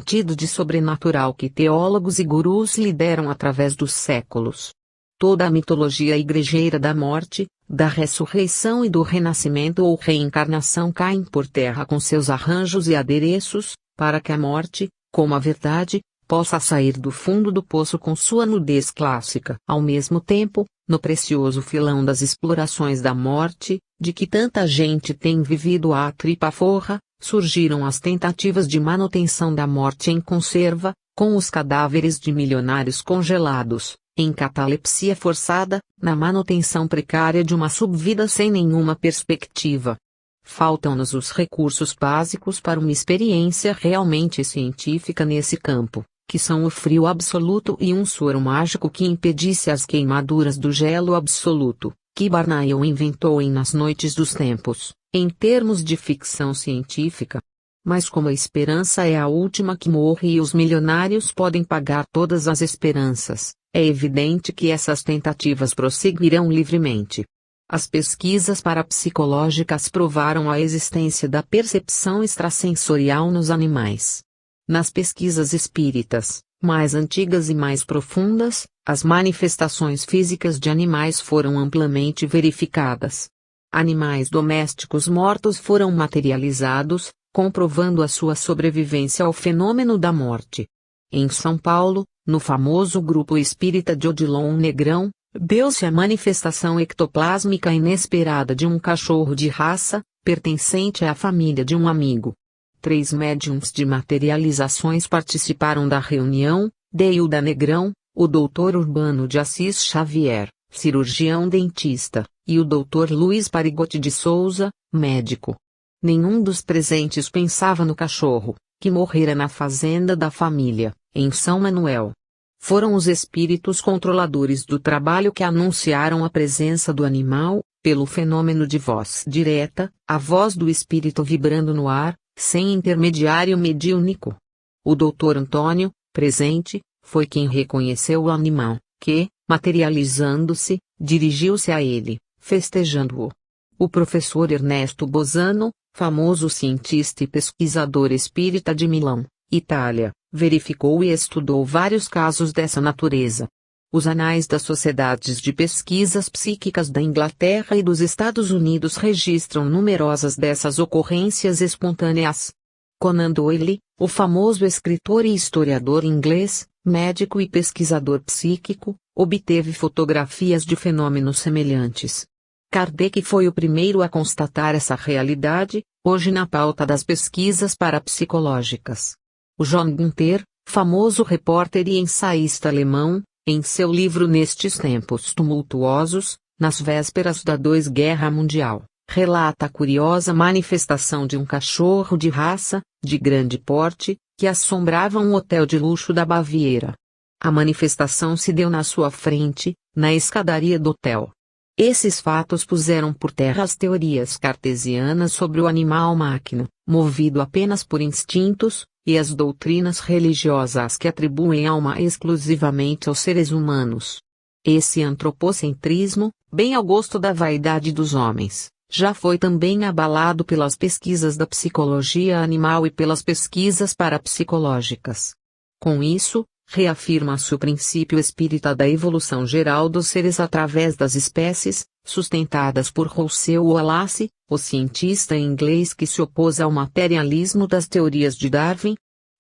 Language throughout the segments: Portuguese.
sentido de sobrenatural que teólogos e gurus lhe deram através dos séculos. Toda a mitologia igrejeira da morte, da ressurreição e do renascimento ou reencarnação caem por terra com seus arranjos e adereços, para que a morte, como a verdade, possa sair do fundo do poço com sua nudez clássica. Ao mesmo tempo, no precioso filão das explorações da morte, de que tanta gente tem vivido à tripa-forra, surgiram as tentativas de manutenção da morte em conserva, com os cadáveres de milionários congelados, em catalepsia forçada, na manutenção precária de uma subvida sem nenhuma perspectiva. Faltam-nos os recursos básicos para uma experiência realmente científica nesse campo, que são o frio absoluto e um soro mágico que impedisse as queimaduras do gelo absoluto, que Barnard inventou nas noites dos tempos, em termos de ficção científica. Mas como a esperança é a última que morre e os milionários podem pagar todas as esperanças, é evidente que essas tentativas prosseguirão livremente. As pesquisas parapsicológicas provaram a existência da percepção extrasensorial nos animais. Nas pesquisas espíritas, mais antigas e mais profundas, as manifestações físicas de animais foram amplamente verificadas. Animais domésticos mortos foram materializados, comprovando a sua sobrevivência ao fenômeno da morte. Em São Paulo, no famoso grupo espírita de Odilon Negrão, deu-se a manifestação ectoplásmica inesperada de um cachorro de raça, pertencente à família de um amigo. 3 médiums de materializações participaram da reunião: Deilda Negrão, o Dr. Urbano de Assis Xavier, cirurgião dentista, e o Dr. Luiz Parigotti de Souza, médico. Nenhum dos presentes pensava no cachorro, que morrera na fazenda da família, em São Manuel. Foram os espíritos controladores do trabalho que anunciaram a presença do animal, pelo fenômeno de voz direta, a voz do espírito vibrando no ar, sem intermediário mediúnico. O Dr. Antônio, presente, foi quem reconheceu o animal, que, materializando-se, dirigiu-se a ele, festejando-o. O professor Ernesto Bozano, famoso cientista e pesquisador espírita de Milão, Itália, verificou e estudou vários casos dessa natureza. Os anais das sociedades de pesquisas psíquicas da Inglaterra e dos Estados Unidos registram numerosas dessas ocorrências espontâneas. Conan Doyle, o famoso escritor e historiador inglês, médico e pesquisador psíquico, obteve fotografias de fenômenos semelhantes. Kardec foi o primeiro a constatar essa realidade, hoje na pauta das pesquisas parapsicológicas. O John Gunther, famoso repórter e ensaísta alemão, em seu livro Nestes Tempos Tumultuosos, nas vésperas da II Guerra Mundial, relata a curiosa manifestação de um cachorro de raça, de grande porte, que assombrava um hotel de luxo da Baviera. A manifestação se deu na sua frente, na escadaria do hotel. Esses fatos puseram por terra as teorias cartesianas sobre o animal-máquina, movido apenas por instintos, e as doutrinas religiosas que atribuem alma exclusivamente aos seres humanos. Esse antropocentrismo, bem ao gosto da vaidade dos homens, já foi também abalado pelas pesquisas da psicologia animal e pelas pesquisas parapsicológicas. Com isso, reafirma-se o princípio espírita da evolução geral dos seres através das espécies, sustentadas por Rousseau Wallace, o cientista inglês que se opôs ao materialismo das teorias de Darwin.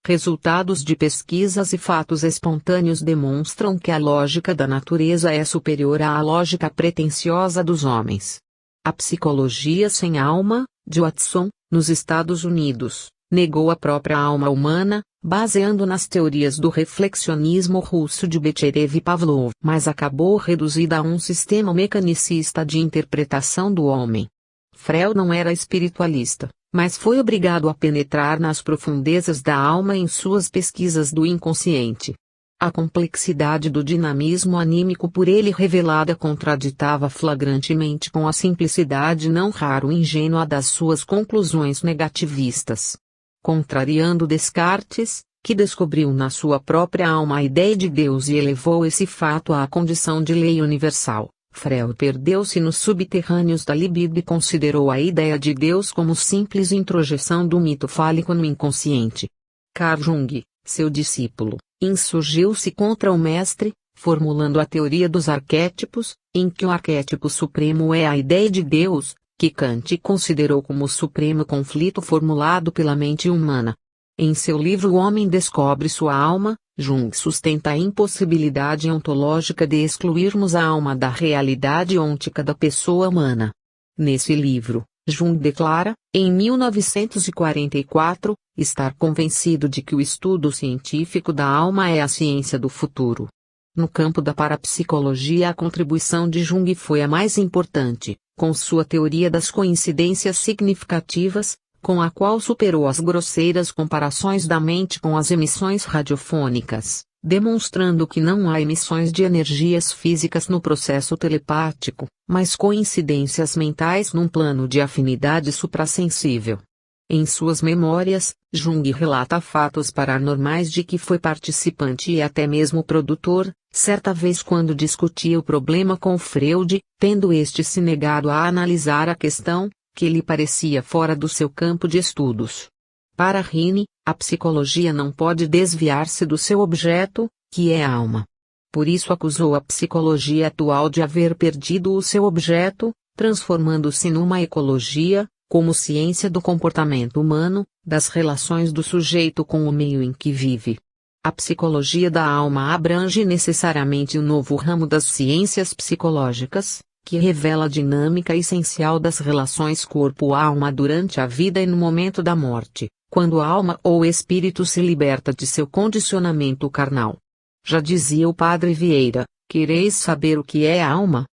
Resultados de pesquisas e fatos espontâneos demonstram que a lógica da natureza é superior à lógica pretensiosa dos homens. A psicologia sem alma, de Watson, nos Estados Unidos, negou a própria alma humana, baseando nas teorias do reflexionismo russo de Becherev e Pavlov, mas acabou reduzida a um sistema mecanicista de interpretação do homem. Freud não era espiritualista, mas foi obrigado a penetrar nas profundezas da alma em suas pesquisas do inconsciente. A complexidade do dinamismo anímico por ele revelada contraditava flagrantemente com a simplicidade não raro ingênua das suas conclusões negativistas. Contrariando Descartes, que descobriu na sua própria alma a ideia de Deus e elevou esse fato à condição de lei universal, Freud perdeu-se nos subterrâneos da libido e considerou a ideia de Deus como simples introjeção do mito fálico no inconsciente. Carl Jung, seu discípulo, insurgiu-se contra o mestre, formulando a teoria dos arquétipos, em que o arquétipo supremo é a ideia de Deus, que Kant considerou como o supremo conflito formulado pela mente humana. Em seu livro O Homem Descobre Sua Alma, Jung sustenta a impossibilidade ontológica de excluirmos a alma da realidade ôntica da pessoa humana. Nesse livro, Jung declara, em 1944, estar convencido de que o estudo científico da alma é a ciência do futuro. No campo da parapsicologia, a contribuição de Jung foi a mais importante, com sua teoria das coincidências significativas, com a qual superou as grosseiras comparações da mente com as emissões radiofônicas, demonstrando que não há emissões de energias físicas no processo telepático, mas coincidências mentais num plano de afinidade suprassensível. Em suas memórias, Jung relata fatos paranormais de que foi participante e até mesmo produtor, certa vez quando discutia o problema com Freud, tendo este se negado a analisar a questão, que lhe parecia fora do seu campo de estudos. Para Heine, a psicologia não pode desviar-se do seu objeto, que é a alma. Por isso acusou a psicologia atual de haver perdido o seu objeto, transformando-se numa ecologia, como ciência do comportamento humano, das relações do sujeito com o meio em que vive. A psicologia da alma abrange necessariamente o novo ramo das ciências psicológicas, que revela a dinâmica essencial das relações corpo-alma durante a vida e no momento da morte, quando a alma ou espírito se liberta de seu condicionamento carnal. Já dizia o padre Vieira, quereis saber o que é a alma?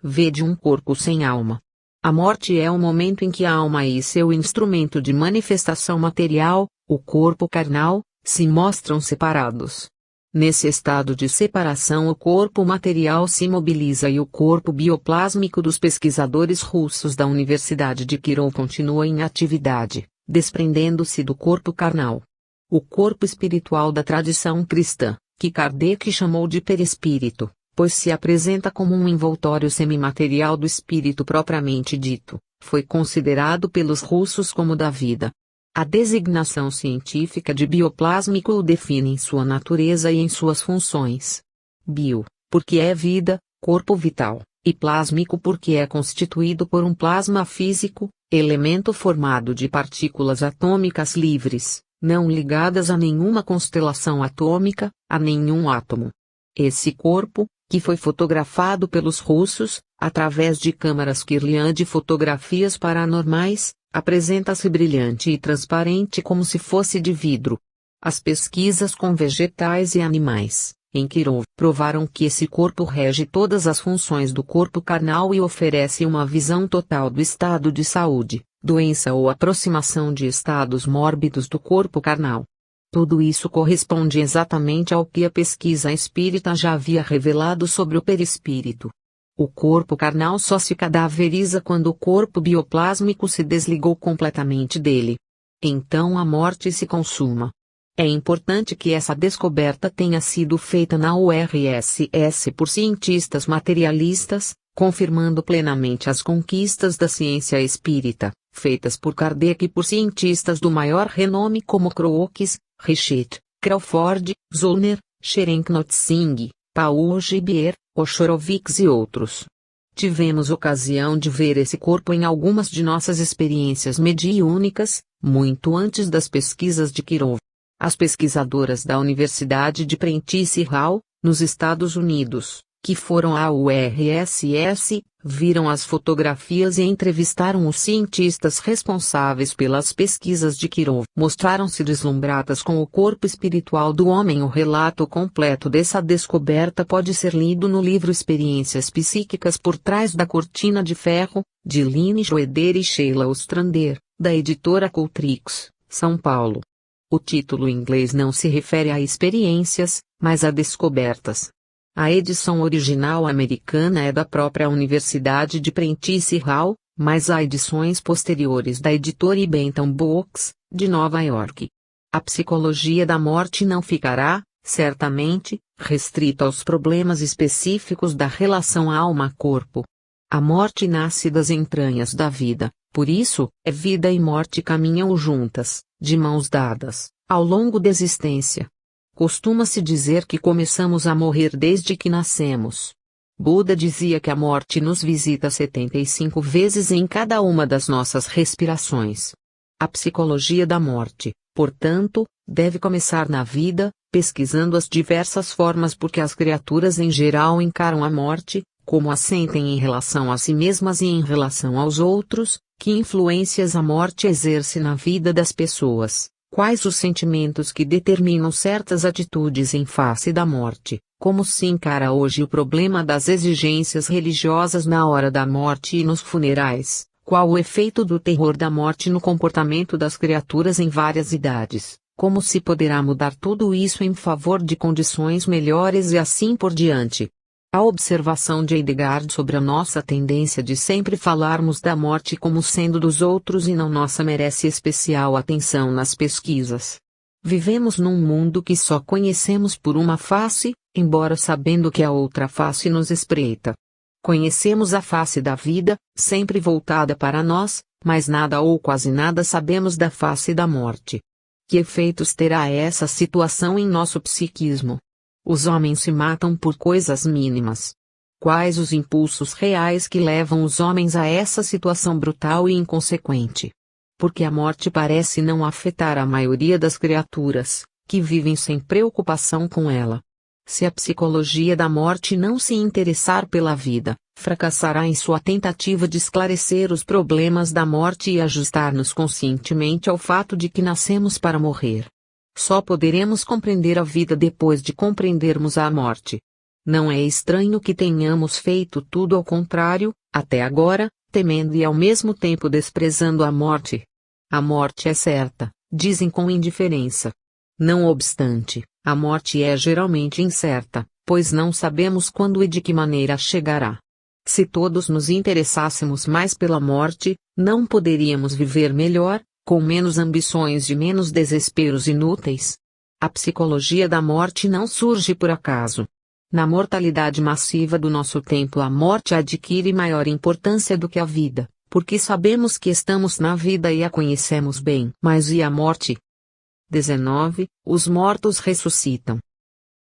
Vede um corpo sem alma. A morte é o momento em que a alma e seu instrumento de manifestação material, o corpo carnal, se mostram separados. Nesse estado de separação, o corpo material se mobiliza e o corpo bioplásmico dos pesquisadores russos da Universidade de Kirov continua em atividade, desprendendo-se do corpo carnal. O corpo espiritual da tradição cristã, que Kardec chamou de perispírito, pois se apresenta como um envoltório semimaterial do espírito propriamente dito, foi considerado pelos russos como da vida. A designação científica de bioplásmico o define em sua natureza e em suas funções. Bio, porque é vida, corpo vital, e plásmico porque é constituído por um plasma físico, elemento formado de partículas atômicas livres, não ligadas a nenhuma constelação atômica, a nenhum átomo. Esse corpo, que foi fotografado pelos russos, através de câmaras Kirlian de fotografias paranormais, apresenta-se brilhante e transparente como se fosse de vidro. As pesquisas com vegetais e animais, em Kirov, provaram que esse corpo rege todas as funções do corpo carnal e oferece uma visão total do estado de saúde, doença ou aproximação de estados mórbidos do corpo carnal. Tudo isso corresponde exatamente ao que a pesquisa espírita já havia revelado sobre o perispírito. O corpo carnal só se cadaveriza quando o corpo bioplásmico se desligou completamente dele. Então a morte se consuma. É importante que essa descoberta tenha sido feita na URSS por cientistas materialistas, confirmando plenamente as conquistas da ciência espírita, feitas por Kardec e por cientistas do maior renome como Crookes, Richet, Crawford, Zollner, Cherenknot Singh, Paul Gibier, Oshorovitz e outros. Tivemos ocasião de ver esse corpo em algumas de nossas experiências mediúnicas, muito antes das pesquisas de Kirov. As pesquisadoras da Universidade de Prentice Hall, nos Estados Unidos, que foram à URSS, viram as fotografias e entrevistaram os cientistas responsáveis pelas pesquisas de Kirov. Mostraram-se deslumbradas com o corpo espiritual do homem. O relato completo dessa descoberta pode ser lido no livro Experiências Psíquicas por Trás da Cortina de Ferro, de Line Schroeder e Sheila Ostrander, da editora Cultrix, São Paulo. O título em inglês não se refere a experiências, mas a descobertas. A edição original americana é da própria Universidade de Prentice Hall, mas há edições posteriores da editora Bentham Books, de Nova York. A psicologia da morte não ficará, certamente, restrita aos problemas específicos da relação alma-corpo. A morte nasce das entranhas da vida, por isso, vida e morte caminham juntas, de mãos dadas, ao longo da existência. Costuma-se dizer que começamos a morrer desde que nascemos. Buda dizia que a morte nos visita 75 vezes em cada uma das nossas respirações. A psicologia da morte, portanto, deve começar na vida, pesquisando as diversas formas por que as criaturas em geral encaram a morte, como a sentem em relação a si mesmas e em relação aos outros, que influências a morte exerce na vida das pessoas, quais os sentimentos que determinam certas atitudes em face da morte, como se encara hoje o problema das exigências religiosas na hora da morte e nos funerais, qual o efeito do terror da morte no comportamento das criaturas em várias idades, como se poderá mudar tudo isso em favor de condições melhores e assim por diante. A observação de Heidegger sobre a nossa tendência de sempre falarmos da morte como sendo dos outros e não nossa merece especial atenção nas pesquisas. Vivemos num mundo que só conhecemos por uma face, embora sabendo que a outra face nos espreita. Conhecemos a face da vida, sempre voltada para nós, mas nada ou quase nada sabemos da face da morte. Que efeitos terá essa situação em nosso psiquismo? Os homens se matam por coisas mínimas. Quais os impulsos reais que levam os homens a essa situação brutal e inconsequente? Porque a morte parece não afetar a maioria das criaturas, que vivem sem preocupação com ela. Se a psicologia da morte não se interessar pela vida, fracassará em sua tentativa de esclarecer os problemas da morte e ajustar-nos conscientemente ao fato de que nascemos para morrer. Só poderemos compreender a vida depois de compreendermos a morte. Não é estranho que tenhamos feito tudo ao contrário, até agora, temendo e ao mesmo tempo desprezando a morte. A morte é certa, dizem com indiferença. Não obstante, a morte é geralmente incerta, pois não sabemos quando e de que maneira chegará. Se todos nos interessássemos mais pela morte, não poderíamos viver melhor, com menos ambições e menos desesperos inúteis. A psicologia da morte não surge por acaso. Na mortalidade massiva do nosso tempo, a morte adquire maior importância do que a vida, porque sabemos que estamos na vida e a conhecemos bem. Mas e a morte? 19. Os mortos ressuscitam.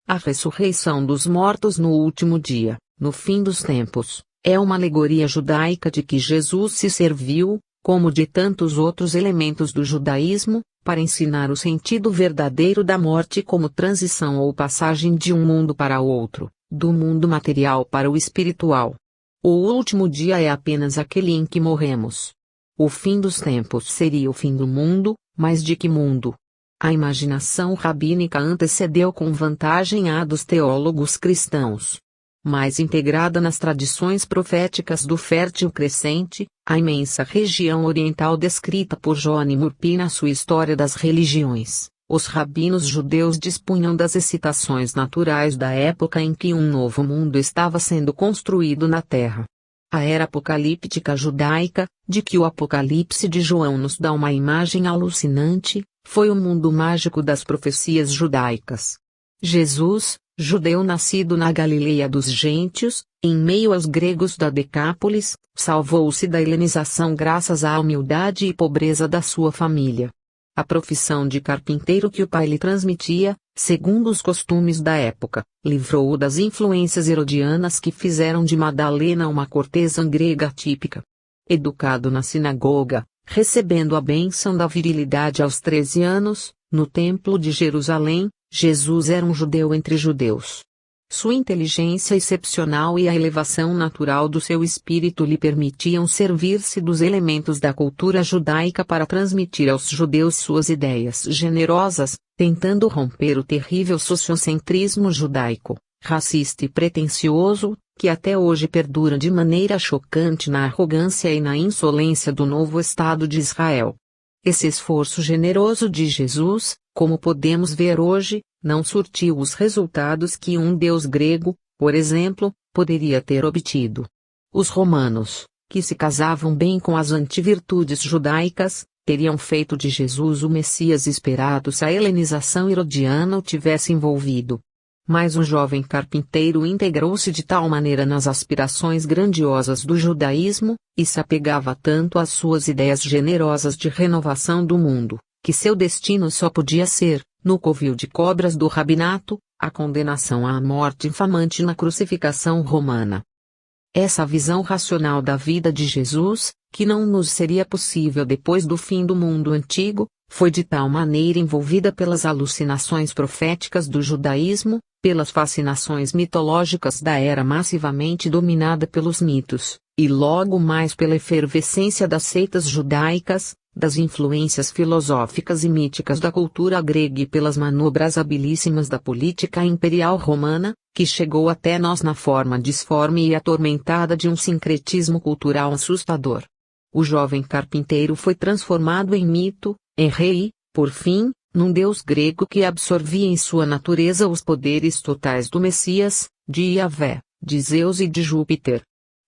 A ressurreição dos mortos no último dia, no fim dos tempos, é uma alegoria judaica de que Jesus se serviu, como de tantos outros elementos do judaísmo, para ensinar o sentido verdadeiro da morte como transição ou passagem de um mundo para outro, do mundo material para o espiritual. O último dia é apenas aquele em que morremos. O fim dos tempos seria o fim do mundo, mas de que mundo? A imaginação rabínica antecedeu com vantagem a dos teólogos cristãos. Mais integrada nas tradições proféticas do Fértil Crescente, a imensa região oriental descrita por John Murphy na sua História das Religiões, os rabinos judeus dispunham das excitações naturais da época em que um novo mundo estava sendo construído na Terra. A era apocalíptica judaica, de que o Apocalipse de João nos dá uma imagem alucinante, foi o mundo mágico das profecias judaicas. Jesus, judeu nascido na Galileia dos gentios, em meio aos gregos da Decápolis, salvou-se da helenização graças à humildade e pobreza da sua família. A profissão de carpinteiro que o pai lhe transmitia, segundo os costumes da época, livrou-o das influências herodianas que fizeram de Madalena uma cortesã grega típica. Educado na sinagoga, recebendo a bênção da virilidade aos 13 anos, no Templo de Jerusalém, Jesus era um judeu entre judeus. Sua inteligência excepcional e a elevação natural do seu espírito lhe permitiam servir-se dos elementos da cultura judaica para transmitir aos judeus suas ideias generosas, tentando romper o terrível sociocentrismo judaico, racista e pretensioso, que até hoje perdura de maneira chocante na arrogância e na insolência do novo Estado de Israel. Esse esforço generoso de Jesus, como podemos ver hoje, não surtiu os resultados que um deus grego, por exemplo, poderia ter obtido. Os romanos, que se casavam bem com as antivirtudes judaicas, teriam feito de Jesus o Messias esperado se a helenização herodiana o tivesse envolvido. Mas o jovem carpinteiro integrou-se de tal maneira nas aspirações grandiosas do judaísmo, e se apegava tanto às suas ideias generosas de renovação do mundo, que seu destino só podia ser, no covil de cobras do rabinato, a condenação à morte infamante na crucificação romana. Essa visão racional da vida de Jesus, que não nos seria possível depois do fim do mundo antigo, foi de tal maneira envolvida pelas alucinações proféticas do judaísmo, pelas fascinações mitológicas da era massivamente dominada pelos mitos, e logo mais pela efervescência das seitas judaicas, das influências filosóficas e míticas da cultura grega e pelas manobras habilíssimas da política imperial romana, que chegou até nós na forma disforme e atormentada de um sincretismo cultural assustador. O jovem carpinteiro foi transformado em mito, em rei, por fim, num deus grego que absorvia em sua natureza os poderes totais do Messias, de Yahvé, de Zeus e de Júpiter.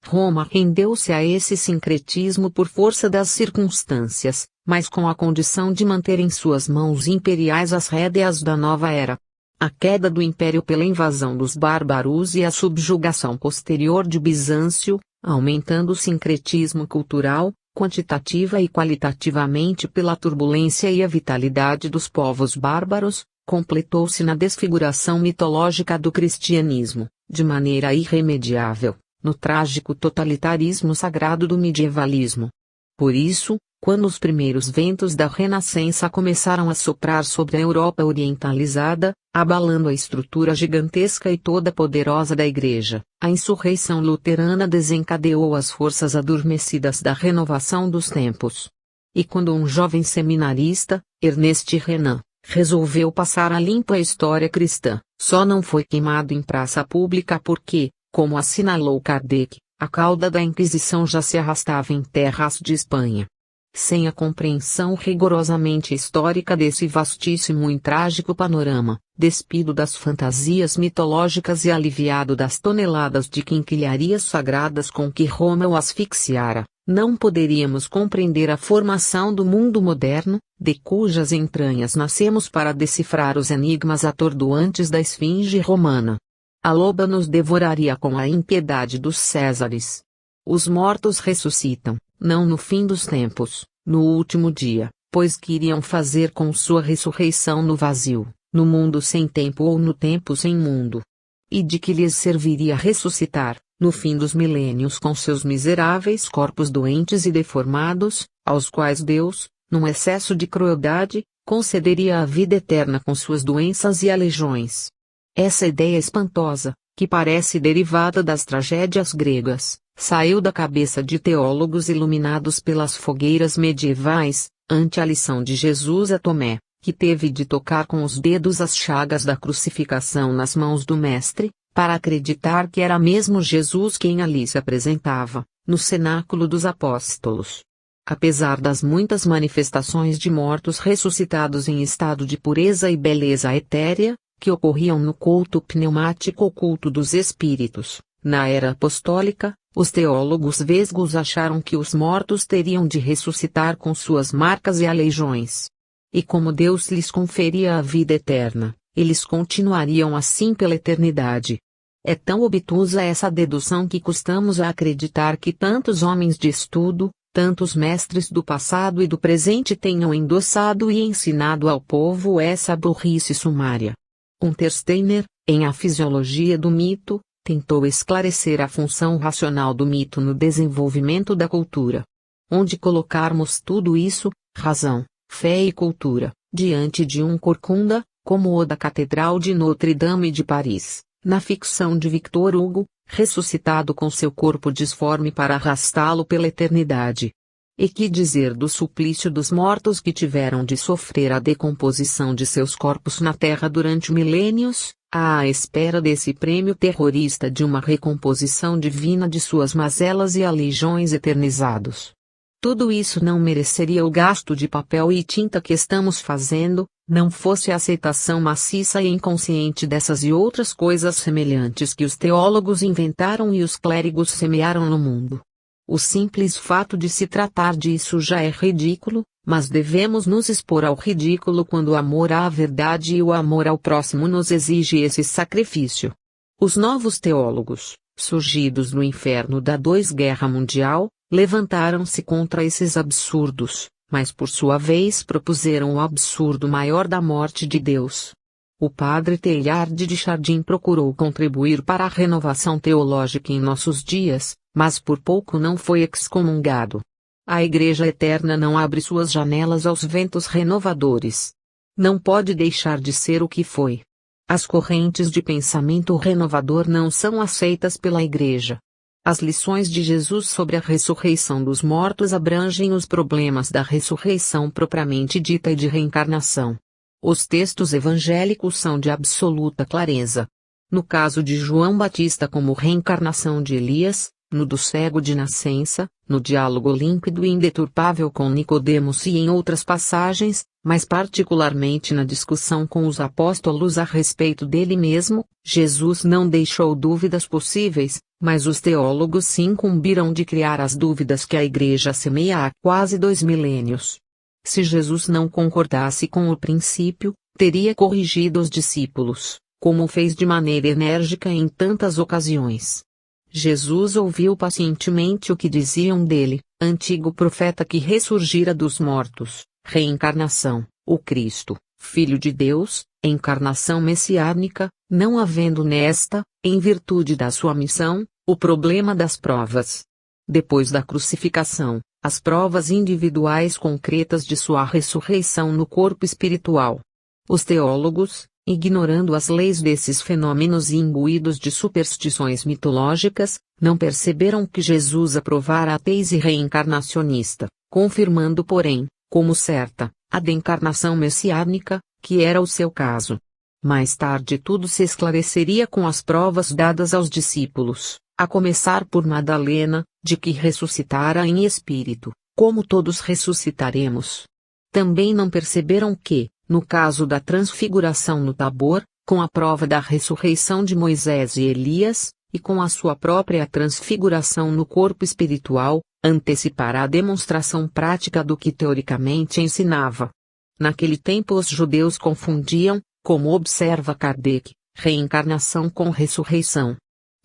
Roma rendeu-se a esse sincretismo por força das circunstâncias, mas com a condição de manter em suas mãos imperiais as rédeas da nova era. A queda do império pela invasão dos bárbaros e a subjugação posterior de Bizâncio, aumentando o sincretismo cultural, quantitativa e qualitativamente pela turbulência e a vitalidade dos povos bárbaros, completou-se na desfiguração mitológica do cristianismo, de maneira irremediável, no trágico totalitarismo sagrado do medievalismo. Por isso, quando os primeiros ventos da Renascença começaram a soprar sobre a Europa orientalizada, abalando a estrutura gigantesca e toda poderosa da Igreja, a insurreição luterana desencadeou as forças adormecidas da renovação dos tempos. E quando um jovem seminarista, Ernest Renan, resolveu passar a limpo a história cristã, só não foi queimado em praça pública porque, como assinalou Kardec, a cauda da Inquisição já se arrastava em terras de Espanha. Sem a compreensão rigorosamente histórica desse vastíssimo e trágico panorama, despido das fantasias mitológicas e aliviado das toneladas de quinquilharias sagradas com que Roma o asfixiara, não poderíamos compreender a formação do mundo moderno, de cujas entranhas nascemos para decifrar os enigmas atordoantes da esfinge romana. A loba nos devoraria com a impiedade dos Césares. Os mortos ressuscitam, não no fim dos tempos, no último dia, pois que iriam fazer com sua ressurreição no vazio, no mundo sem tempo ou no tempo sem mundo? E de que lhes serviria ressuscitar, no fim dos milênios com seus miseráveis corpos doentes e deformados, aos quais Deus, num excesso de crueldade, concederia a vida eterna com suas doenças e aleijões? Essa ideia espantosa, que parece derivada das tragédias gregas, saiu da cabeça de teólogos iluminados pelas fogueiras medievais, ante a lição de Jesus a Tomé, que teve de tocar com os dedos as chagas da crucificação nas mãos do Mestre, para acreditar que era mesmo Jesus quem ali se apresentava, no cenáculo dos apóstolos. Apesar das muitas manifestações de mortos ressuscitados em estado de pureza e beleza etérea, que ocorriam no culto pneumático ou culto dos espíritos, na era apostólica, os teólogos vesgos acharam que os mortos teriam de ressuscitar com suas marcas e aleijões. E como Deus lhes conferia a vida eterna, eles continuariam assim pela eternidade. É tão obtusa essa dedução que custamos a acreditar que tantos homens de estudo, tantos mestres do passado e do presente tenham endossado e ensinado ao povo essa burrice sumária. Untersteiner, em A Fisiologia do Mito, tentou esclarecer a função racional do mito no desenvolvimento da cultura. Onde colocarmos tudo isso, razão, fé e cultura, diante de um corcunda, como o da Catedral de Notre-Dame de Paris, na ficção de Victor Hugo, ressuscitado com seu corpo disforme para arrastá-lo pela eternidade? E que dizer do suplício dos mortos que tiveram de sofrer a decomposição de seus corpos na terra durante milênios, à espera desse prêmio terrorista de uma recomposição divina de suas mazelas e aleijões eternizados? Tudo isso não mereceria o gasto de papel e tinta que estamos fazendo, não fosse a aceitação maciça e inconsciente dessas e outras coisas semelhantes que os teólogos inventaram e os clérigos semearam no mundo. O simples fato de se tratar disso já é ridículo, mas devemos nos expor ao ridículo quando o amor à verdade e o amor ao próximo nos exige esse sacrifício. Os novos teólogos, surgidos no inferno da Guerra Mundial, levantaram-se contra esses absurdos, mas por sua vez propuseram o absurdo maior da morte de Deus. O padre Teilhard de Chardin procurou contribuir para a renovação teológica em nossos dias, mas por pouco não foi excomungado. A Igreja Eterna não abre suas janelas aos ventos renovadores. Não pode deixar de ser o que foi. As correntes de pensamento renovador não são aceitas pela Igreja. As lições de Jesus sobre a ressurreição dos mortos abrangem os problemas da ressurreição propriamente dita e de reencarnação. Os textos evangélicos são de absoluta clareza. No caso de João Batista como reencarnação de Elias, no do cego de nascença, no diálogo límpido e indeturpável com Nicodemos e em outras passagens, mas particularmente na discussão com os apóstolos a respeito dele mesmo, Jesus não deixou dúvidas possíveis, mas os teólogos se incumbiram de criar as dúvidas que a Igreja semeia há quase 2 milênios. Se Jesus não concordasse com o princípio, teria corrigido os discípulos, como fez de maneira enérgica em tantas ocasiões. Jesus ouviu pacientemente o que diziam dele, antigo profeta que ressurgira dos mortos, reencarnação, o Cristo, Filho de Deus, encarnação messiânica, não havendo nesta, em virtude da sua missão, o problema das provas. Depois da crucificação, as provas individuais concretas de sua ressurreição no corpo espiritual. Os teólogos, ignorando as leis desses fenômenos e imbuídos de superstições mitológicas, não perceberam que Jesus aprovara a tese reencarnacionista, confirmando porém, como certa, a de encarnação messiânica, que era o seu caso. Mais tarde tudo se esclareceria com as provas dadas aos discípulos, a começar por Madalena, de que ressuscitara em espírito, como todos ressuscitaremos. Também não perceberam que, no caso da transfiguração no Tabor, com a prova da ressurreição de Moisés e Elias, e com a sua própria transfiguração no corpo espiritual, antecipará a demonstração prática do que teoricamente ensinava. Naquele tempo os judeus confundiam, como observa Kardec, reencarnação com ressurreição.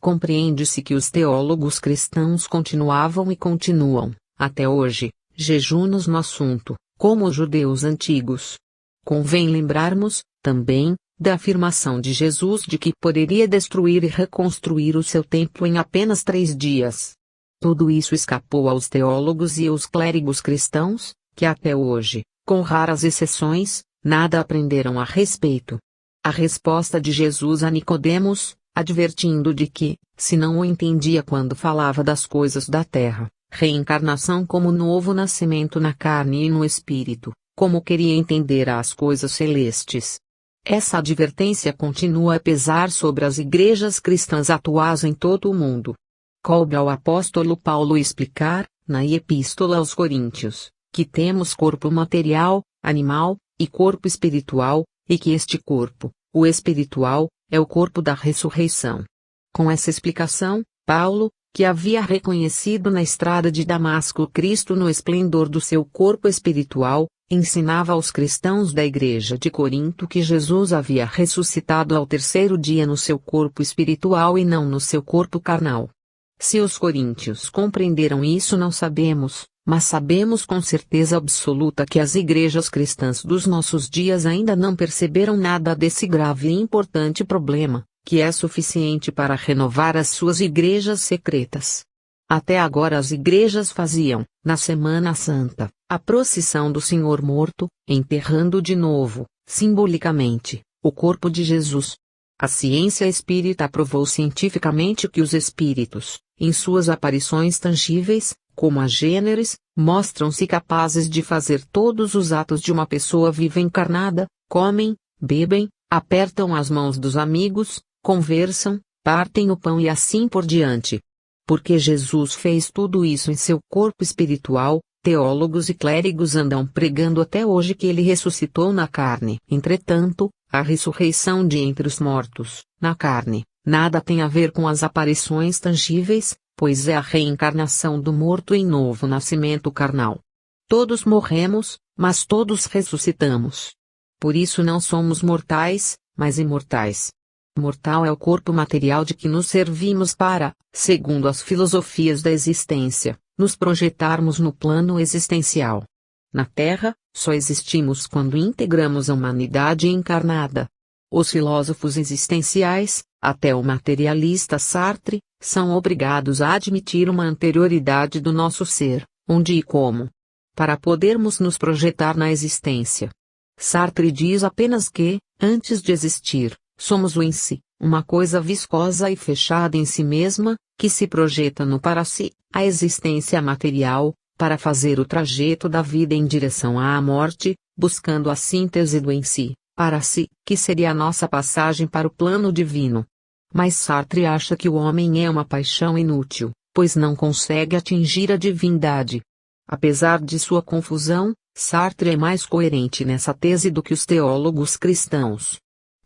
Compreende-se que os teólogos cristãos continuavam e continuam, até hoje, jejunos no assunto, como os judeus antigos. Convém lembrarmos, também, da afirmação de Jesus de que poderia destruir e reconstruir o seu templo em apenas 3 dias. Tudo isso escapou aos teólogos e aos clérigos cristãos, que até hoje, com raras exceções, nada aprenderam a respeito. A resposta de Jesus a Nicodemos, advertindo de que, se não o entendia quando falava das coisas da terra, reencarnação como novo nascimento na carne e no espírito, como queria entender as coisas celestes. Essa advertência continua a pesar sobre as igrejas cristãs atuais em todo o mundo. Coube ao apóstolo Paulo explicar, na Epístola aos Coríntios, que temos corpo material, animal, e corpo espiritual, e que este corpo, o espiritual, é o corpo da ressurreição. Com essa explicação, Paulo, que havia reconhecido na estrada de Damasco Cristo no esplendor do seu corpo espiritual, ensinava aos cristãos da igreja de Corinto que Jesus havia ressuscitado ao 3º dia no seu corpo espiritual e não no seu corpo carnal. Se os coríntios compreenderam isso não sabemos, mas sabemos com certeza absoluta que as igrejas cristãs dos nossos dias ainda não perceberam nada desse grave e importante problema, que é suficiente para renovar as suas igrejas secretas. Até agora as igrejas faziam, na Semana Santa, a procissão do Senhor morto, enterrando de novo, simbolicamente, o corpo de Jesus. A ciência espírita provou cientificamente que os espíritos, em suas aparições tangíveis, como a gêneres, mostram-se capazes de fazer todos os atos de uma pessoa viva encarnada, comem, bebem, apertam as mãos dos amigos, conversam, partem o pão e assim por diante. Porque Jesus fez tudo isso em seu corpo espiritual, teólogos e clérigos andam pregando até hoje que ele ressuscitou na carne. Entretanto, a ressurreição de entre os mortos, na carne, nada tem a ver com as aparições tangíveis, pois é a reencarnação do morto em novo nascimento carnal. Todos morremos, mas todos ressuscitamos. Por isso não somos mortais, mas imortais. Mortal é o corpo material de que nos servimos para, segundo as filosofias da existência, nos projetarmos no plano existencial. Na Terra, só existimos quando integramos a humanidade encarnada. Os filósofos existenciais, até o materialista Sartre, são obrigados a admitir uma anterioridade do nosso ser, onde e como, para podermos nos projetar na existência. Sartre diz apenas que, antes de existir, somos o em si, uma coisa viscosa e fechada em si mesma, que se projeta no para si, a existência material, para fazer o trajeto da vida em direção à morte, buscando a síntese do em si, para si, que seria a nossa passagem para o plano divino. Mas Sartre acha que o homem é uma paixão inútil, pois não consegue atingir a divindade. Apesar de sua confusão, Sartre é mais coerente nessa tese do que os teólogos cristãos.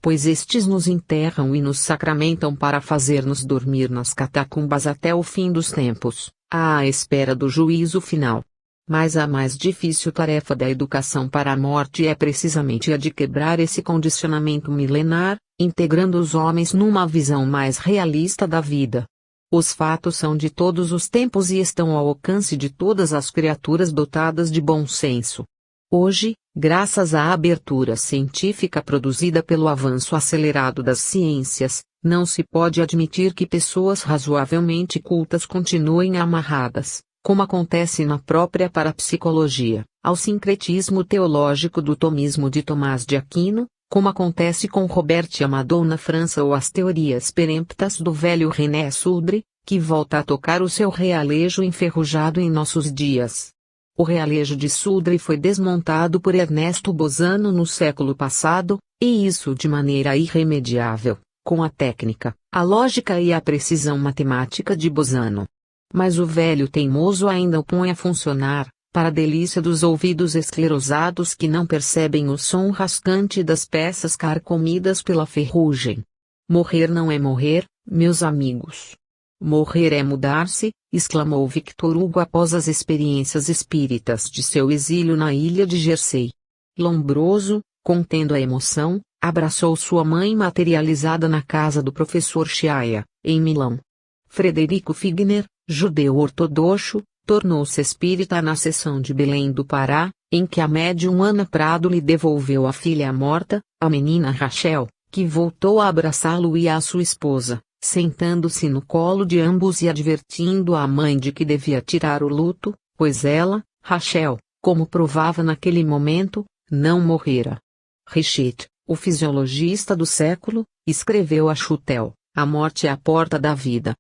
Pois estes nos enterram e nos sacramentam para fazer-nos dormir nas catacumbas até o fim dos tempos, à espera do juízo final. Mas a mais difícil tarefa da educação para a morte é precisamente a de quebrar esse condicionamento milenar, integrando os homens numa visão mais realista da vida. Os fatos são de todos os tempos e estão ao alcance de todas as criaturas dotadas de bom senso. Hoje, graças à abertura científica produzida pelo avanço acelerado das ciências, não se pode admitir que pessoas razoavelmente cultas continuem amarradas, como acontece na própria parapsicologia, ao sincretismo teológico do tomismo de Tomás de Aquino, como acontece com Robert Amadou na França ou as teorias peremptas do velho René Sudre, que volta a tocar o seu realejo enferrujado em nossos dias. O realejo de Sudre foi desmontado por Ernesto Bosano no século passado, e isso de maneira irremediável, com a técnica, a lógica e a precisão matemática de Bosano. Mas o velho teimoso ainda o põe a funcionar, para a delícia dos ouvidos esclerosados que não percebem o som rascante das peças carcomidas pela ferrugem. Morrer não é morrer, meus amigos. Morrer é mudar-se, exclamou Victor Hugo após as experiências espíritas de seu exílio na ilha de Jersey. Lombroso, contendo a emoção, abraçou sua mãe materializada na casa do professor Chiaia, em Milão. Frederico Figner, judeu ortodoxo, tornou-se espírita na sessão de Belém do Pará, em que a médium Ana Prado lhe devolveu a filha morta, a menina Rachel, que voltou a abraçá-lo e a sua esposa, sentando-se no colo de ambos e advertindo a mãe de que devia tirar o luto, pois ela, Rachel, como provava naquele momento, não morrera. Richet, o fisiologista do século, escreveu a Schutel, A morte é a porta da vida.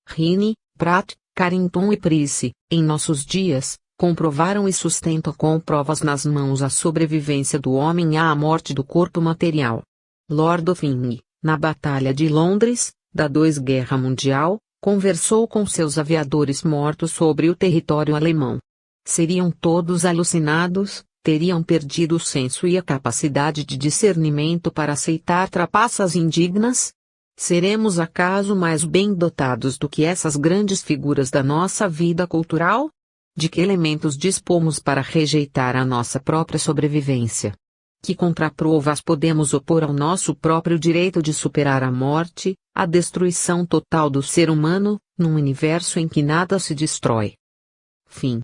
Rini, Pratt, Carrington e Price, em nossos dias, comprovaram e sustentam com provas nas mãos a sobrevivência do homem à morte do corpo material. Lord Offingham, na Batalha de Londres, da Guerra Mundial, conversou com seus aviadores mortos sobre o território alemão. Seriam todos alucinados, teriam perdido o senso e a capacidade de discernimento para aceitar trapaças indignas? Seremos acaso mais bem dotados do que essas grandes figuras da nossa vida cultural? De que elementos dispomos para rejeitar a nossa própria sobrevivência? Que contraprovas podemos opor ao nosso próprio direito de superar a morte, a destruição total do ser humano, num universo em que nada se destrói? Fim.